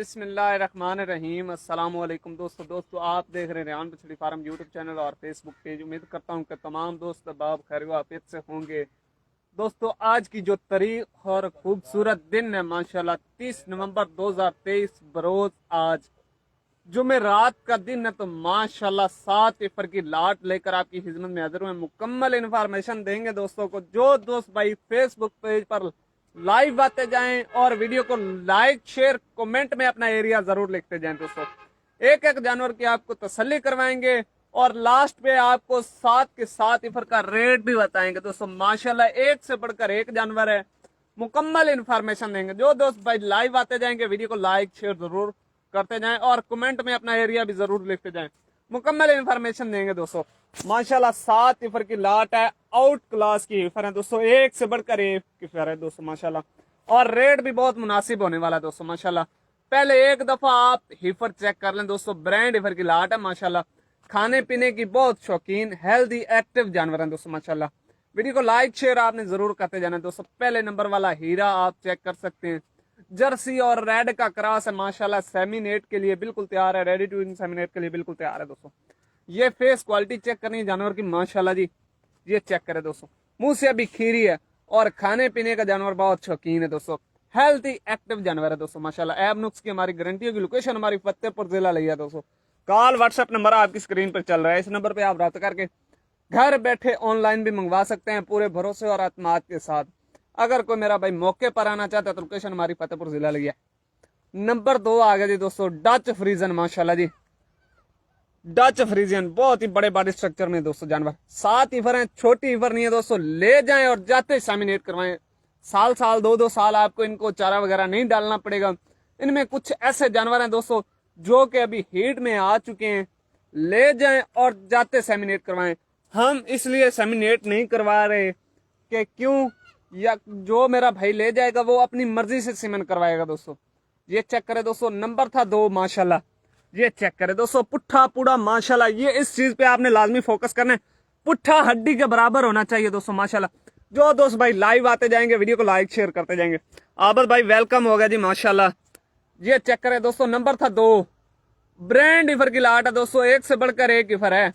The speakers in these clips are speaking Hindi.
बिस्मिल्लाहिर्रहमानिर्रहीम। अस्सलाम वालेकुम दोस्तों आप देख रहे हैं रेहान बछड़ी फार्म यूट्यूब चैनल और फेसबुक पेज। उम्मीद करता हूं कि तमाम दोस्त बाब खैर वाफियत से होंगे। दोस्तों आज की जो तारीख और खूबसूरत दिन है माशाल्लाह 30 नवंबर 2023 बरोज आज जुमे रात का दिन है, तो माशाल्लाह 7 इफर की लाट लेकर आपकी खिदमत में हाजिर हुए। मुकम्मल इन्फॉर्मेशन देंगे दोस्तों को। जो दोस्त भाई फेसबुक पेज पर लाइव आते जाएं और वीडियो को लाइक शेयर कमेंट में अपना एरिया जरूर लिखते जाएं दोस्तों। एक एक जानवर की आपको तसल्ली करवाएंगे और लास्ट पे आपको 7 के 7 इफर का रेट भी बताएंगे दोस्तों। माशाल्लाह एक से बढ़कर एक जानवर है, मुकम्मल इन्फॉर्मेशन देंगे। जो दोस्त भाई लाइव आते जाएंगे वीडियो को लाइक शेयर जरूर करते जाएं और कमेंट में अपना एरिया भी जरूर लिखते जाएं। मुकम्मल इन्फॉर्मेशन देंगे दोस्तों। माशाल्लाह 7 इफर की लाट है, आउट क्लास की इफर है दोस्तों, एक से बढ़कर एक इफर है दोस्तों माशाल्लाह। और रेट भी बहुत मुनासिब होने वाला है दोस्तों माशाल्लाह। पहले एक दफा आप हिफर चेक कर लें दोस्तों। ब्रांड हिफर की लाट है माशाल्लाह। खाने पीने की बहुत शौकीन हेल्दी एक्टिव जानवर है दोस्तों माशाल्लाह। वीडियो को लाइक शेयर आपने जरूर करते जाना दोस्तों। पहले नंबर वाला हीरा आप चेक कर सकते हैं। जर्सी और रेड का क्रॉस है माशाल्लाह। सेमिनेट के लिए बिल्कुल तैयार है, रेडी टू सेमिनेट के लिए बिल्कुल तैयार है दोस्तों। ये फेस क्वालिटी चेक करनी है जानवर की माशाल्लाह जी। ये चेक करें दोस्तों, मुंह से अभी खीरी है और खाने पीने का जानवर बहुत शौकीन है दोस्तों। हेल्थी एक्टिव जानवर है दोस्तों माशाल्लाह। एब नुक्स की हमारी गारंटी होगी। लोकेशन हमारी फतेहपुर जिला लिया दोस्तों। कॉल व्हाट्सएप नंबर आपकी स्क्रीन पर चल रहा है, इस नंबर पे आप रब्ता करके घर बैठे ऑनलाइन भी मंगवा सकते हैं पूरे भरोसे और अतमाद के साथ। अगर कोई मेरा भाई मौके पर आना चाहता है तो लोकेशन हमारी फतेहपुर जिला लिया। नंबर 2 आ गया जी दोस्तों, डच फ्रीजन माशाल्लाह जी। डच फ्रीजियन बहुत ही बड़े बॉडी स्ट्रक्चर में दोस्तों जानवर। 7 इफर हैं, छोटी इफर नहीं है दोस्तों। ले जाएं और जाते सेमिनेट करवाएं। साल 2 साल आपको इनको चारा वगैरह नहीं डालना पड़ेगा। इनमें कुछ ऐसे जानवर हैं दोस्तों जो कि अभी हीट में आ चुके हैं। ले जाएं और जाते सेमिनेट करवाएं। हम इसलिए सेमिनेट नहीं करवा रहे कि क्यों, या जो मेरा भाई ले जाएगा वो अपनी मर्जी से सीमन करवाएगा दोस्तों। ये चेक करें दोस्तों, नंबर था 2 माशाल्लाह। ये चेक करें दोस्तों, पुट्ठा पूड़ा माशाल्लाह। ये इस चीज पे आपने लाजमी फोकस करना है, पुट्ठा हड्डी के बराबर होना चाहिए दोस्तों माशाल्लाह। जो दोस्त भाई लाइव आते जाएंगे वीडियो को लाइक शेयर करते जाएंगे। आबद भाई वेलकम हो गया जी माशाल्लाह। ये चेक करें दोस्तों, नंबर था 2। ब्रांड इफर की लाट है दोस्तों, एक से बढ़कर एक इफर है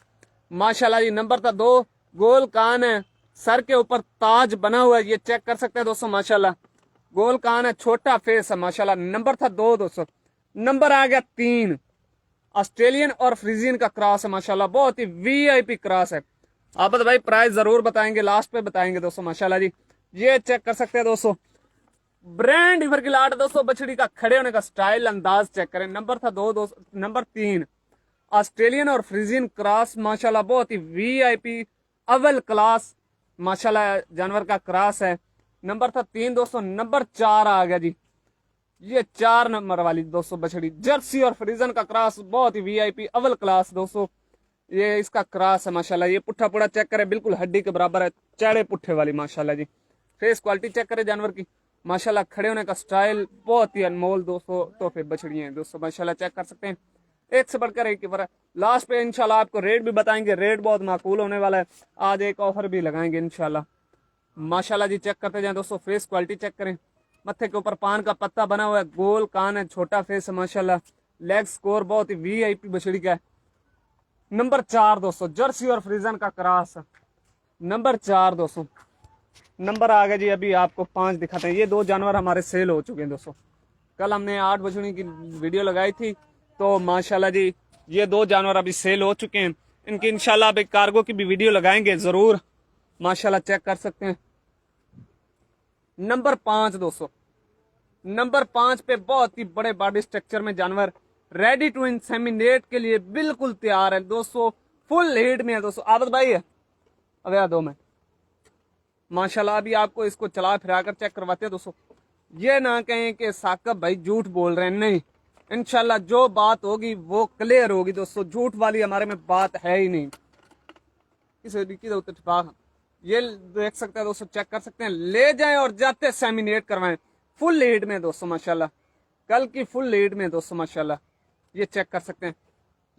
माशाल्लाह जी। नंबर था 2, गोल कान है, सर के ऊपर ताज बना हुआ है। ये चेक कर सकते हैं दोस्तों माशाल्लाह। गोल कान है, छोटा फेस है माशाल्लाह। नंबर था 2 दोस्तों। नंबर आ गया 3, ऑस्ट्रेलियन और फ्रीजियन का क्रॉस है माशाल्लाह। बहुत ही वीआईपी क्रॉस है। आबद भाई प्राइस जरूर बताएंगे, लास्ट पे बताएंगे दोस्तों माशाल्लाह जी। ये चेक कर सकते हैं दोस्तों, ब्रांड इफर की लाट दोस्तों। बछड़ी का खड़े होने का स्टाइल अंदाज चेक करें। नंबर था 2 दोस्तों। नंबर 3, ऑस्ट्रेलियन और फ्रीजियन क्रॉस माशाल्लाह। बहुत ही वीआईपी अव्वल क्लास माशाल्लाह जानवर का क्रॉस है। नंबर था 3 दोस्तों। नंबर 4 आ गया जी। ये 4 नंबर वाली दोस्तों बछड़ी, जर्सी और फ्रीजन का क्रॉस। बहुत ही वीआईपी अव्वल क्लास दोस्तों ये इसका क्रॉस है माशाल्लाह। ये पुट्ठा पुड़ा चेक करे, बिल्कुल हड्डी के बराबर है, चढ़े पुट्ठे वाली माशाल्लाह जी। फेस क्वालिटी चेक करे जानवर की माशाल्लाह। खड़े होने का स्टाइल बहुत ही अनमोल दोस्तों। तो फिर बछड़ियां दोस्तों माशाल्लाह चेक कर सकते हैं, एक से बढ़कर एक इफर है। लास्ट पे इंशाल्लाह आपको रेट भी बताएंगे, रेट बहुत माकूल होने वाला है। आज एक ऑफर भी लगाएंगे इंशाल्लाह माशाल्लाह जी। चेक करते जाए दोस्तों, फेस क्वालिटी चेक करें। मत्थे के ऊपर पान का पत्ता बना हुआ है, गोल कान है, छोटा फेस है माशाल्लाह। लेग स्कोर बहुत ही वीआईपी बछड़ी का है। नंबर 4 दोस्तों, जर्सी और फ्रीजन का क्रॉस। नंबर 4 दोस्तों। नंबर आ गया जी, अभी आपको 5 दिखाते हैं। ये 2 जानवर हमारे सेल हो चुके हैं दोस्तों। कल हमने 8 बछड़ी की वीडियो लगाई थी, तो माशाल्लाह जी ये 2 जानवर अभी सेल हो चुके हैं। इनकी इंशाल्लाह अभी कार्गो की भी वीडियो लगाएंगे जरूर माशाल्लाह। चेक कर सकते हैं। नंबर 5 दोस्तों। नंबर 5 पे बहुत ही बड़े बॉडी स्ट्रक्चर में जानवर, रेडी टू इंसेमिनेट के लिए बिल्कुल तैयार है दोस्तों। फुल हीट में है दोस्तों। आदत भाई है अबे आ 2 में माशाल्लाह। अभी आपको इसको चला फिरा कर चेक करवाते हैं दोस्तों। ये ना कहें कि साकब भाई झूठ बोल रहे हैं, नहीं, इंशाल्लाह जो बात होगी वो क्लियर होगी दोस्तों। झूठ वाली हमारे में बात है ही नहीं। ये देख सकते हैं दोस्तों, चेक कर सकते हैं। ले जाएं और जाते सेमिनेट करवाएं फुल लीड में दोस्तों माशाल्लाह। कल की फुल लीड में दोस्तों माशाल्लाह। ये चेक कर सकते हैं।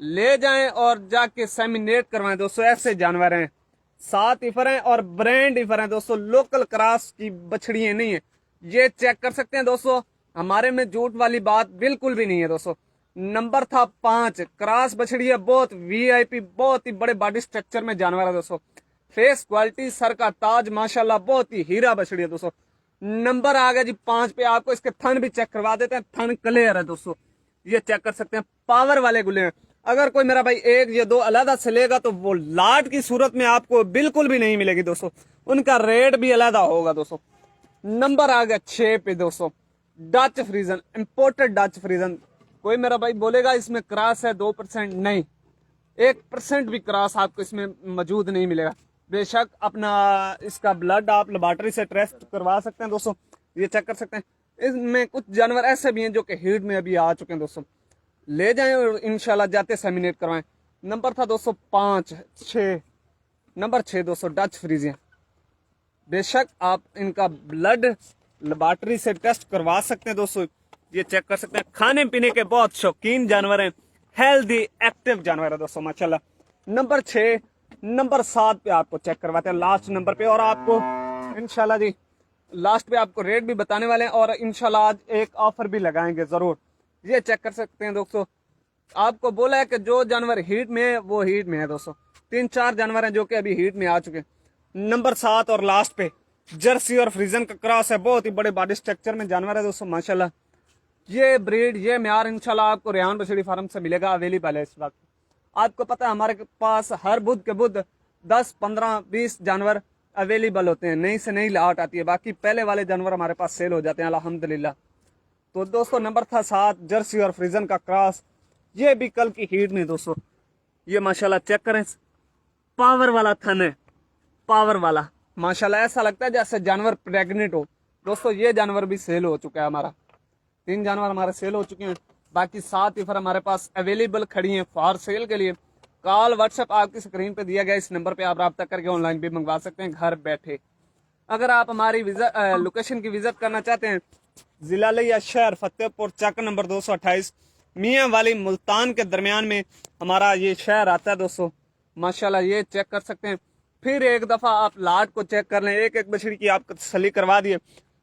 ले जाएं और जाके सेमिनेट करवाएं दोस्तों। ऐसे जानवर हैं, 7 इफर हैं और ब्रांड इफर हैं दोस्तों। लोकल क्रॉस की बछड़ियां नहीं है। ये चेक कर सकते हैं दोस्तों। हमारे में झूठ वाली बात बिल्कुल भी नहीं है दोस्तों। नंबर था 5, क्रॉस बछड़ी है, बहुत वीआईपी, बहुत ही बड़े बॉडी स्ट्रक्चर में जानवर है दोस्तों। फेस क्वालिटी, सर का ताज माशाल्लाह, बहुत ही हीरा बछड़ी है दोस्तों। नंबर आ गया जी 5 पे। आपको इसके थन भी चेक करवा देते हैं, थन क्लियर है दोस्तों, ये चेक कर सकते हैं, पावर वाले गुले हैं। अगर कोई मेरा भाई एक या दो अलग से लेगा तो वो लाट की सूरत में आपको बिल्कुल भी नहीं मिलेगी दोस्तों, उनका रेट भी अलग होगा दोस्तों। नंबर आ गया 6 पे दोस्तों, डच फ्रीजन, इंपोर्टेड डच फ्रीजन। कोई मेरा भाई बोलेगा इसमें क्रॉस है, 2% नहीं, 1% भी क्रॉस आपको इसमें मौजूद नहीं मिलेगा। बेशक अपना इसका ब्लड आप लेबोरेटरी से टेस्ट करवा सकते हैं दोस्तों, ये चेक कर सकते हैं। इसमें कुछ जानवर ऐसे भी हैं जो कि हीट में अभी आ चुके हैं दोस्तों, ले जाएं और इंशाल्लाह जाते सेमिनेट करवाएं। नंबर था दोस्तों 5, 6, नंबर 6 दोस्तों, डच फ्रीजियन। बेशक आप इनका ब्लड लेबोरेटरी से टेस्ट करवा सकते हैं दोस्तों, ये चेक कर सकते हैं। खाने पीने के बहुत शौकीन जानवर हैं, हेल्दी एक्टिव जानवर है दोस्तों माशाल्लाह। नंबर 6, नंबर 7 पे आपको चेक करवाते हैं, लास्ट नंबर पे। और आपको इंशाल्लाह जी लास्ट पे आपको रेट भी बताने वाले हैं, और इंशाल्लाह आज एक ऑफर भी लगाएंगे जरूर, ये चेक कर सकते हैं दोस्तों। आपको बोला है कि जो जानवर हीट में है वो हीट में है दोस्तों। 3-4 जानवर हैं जो कि अभी हीट में आ चुके हैं। नंबर 7 और लास्ट पे जर्सी और फ्रीजन का क्रॉस है, बहुत ही बड़े बॉडी स्ट्रक्चर में जानवर है दोस्तों माशाल्लाह। ये ब्रीड, ये म्यार इंशाल्लाह आपको रेहान बछड़ी फार्म से मिलेगा, अवेलेबल है इस वक्त। आपको पता है हमारे पास हर बुध के बुध 10, 15, 20 जानवर अवेलेबल होते हैं, नई से नई लाट आती है। बाकी पहले वाले जानवर हमारे पास सेल हो जाते हैं अल्हम्दुलिल्लाह। तो दोस्तों नंबर था 7, जर्सी और फ्रीजन का क्रॉस, ये भी कल की हीट में दोस्तों, ये माशाल्लाह चेक करें, पावर वाला थन है, पावर वाला माशाल्लाह, ऐसा लगता है जैसे जानवर प्रेग्नेंट हो दोस्तों। ये जानवर भी सेल हो चुका है, हमारा 3 जानवर हमारे सेल हो चुके हैं, बाकी 7 ईफर हमारे पास अवेलेबल खड़ी हैं फॉर सेल के लिए। कॉल व्हाट्सएप आपकी स्क्रीन पे दिया गया, इस नंबर पे आप रब्ता करके ऑनलाइन भी मंगवा सकते हैं घर बैठे। अगर आप हमारी लोकेशन की विजिट करना चाहते हैं, जिला लिया शहर फतेहपुर, चक नंबर 228, मियाँ वाली मुल्तान के दरमियान में हमारा ये शहर आता है दोस्तों माशाल्लाह, ये चेक कर सकते हैं। फिर एक दफ़ा आप लाट को चेक कर लें, एक एक बछड़ी की आपको तसल्ली करवा दिए।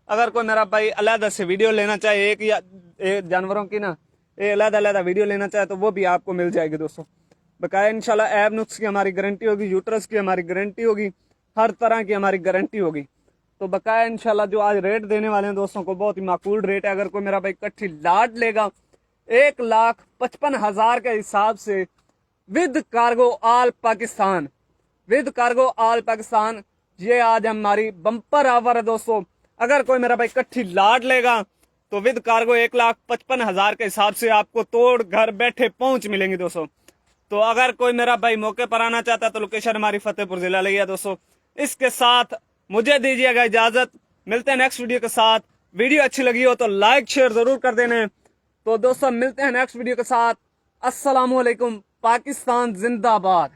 अगर कोई मेरा भाई अलग से वीडियो लेना चाहे, एक या एक जानवरों की ना अलग अलग वीडियो लेना चाहे तो वो भी आपको मिल जाएगी दोस्तों। बकाया इंशाल्लाह ऐब नुक्स की हमारी गारंटी होगी, यूट्रस की हमारी गारंटी होगी, हर तरह की हमारी गारंटी होगी। तो बकाया इंशाल्लाह जो आज रेट देने वाले हैं दोस्तों को, बहुत ही माकूल रेट है। अगर कोई मेरा भाई कट्ठी लाट लेगा 1,55,000 के हिसाब से with cargo all Pakistan, with cargo all Pakistan, ये आज हमारी बम्पर ऑफर है दोस्तों। अगर कोई मेरा भाई कट्ठी लाट लेगा तो विद कार्गो 1,55,000 के हिसाब से आपको तोड़ घर बैठे पहुंच मिलेंगी दोस्तों। तो अगर कोई मेरा भाई मौके पर आना चाहता है तो लोकेशन हमारी फतेहपुर जिला लिया दोस्तों। इसके साथ मुझे दीजिएगा इजाजत, मिलते हैं नेक्स्ट वीडियो के साथ। वीडियो अच्छी लगी हो तो लाइक शेयर जरूर कर देना। तो दोस्तों मिलते हैं नेक्स्ट वीडियो के साथ। अस्सलामुअलैकुम, पाकिस्तान जिंदाबाद।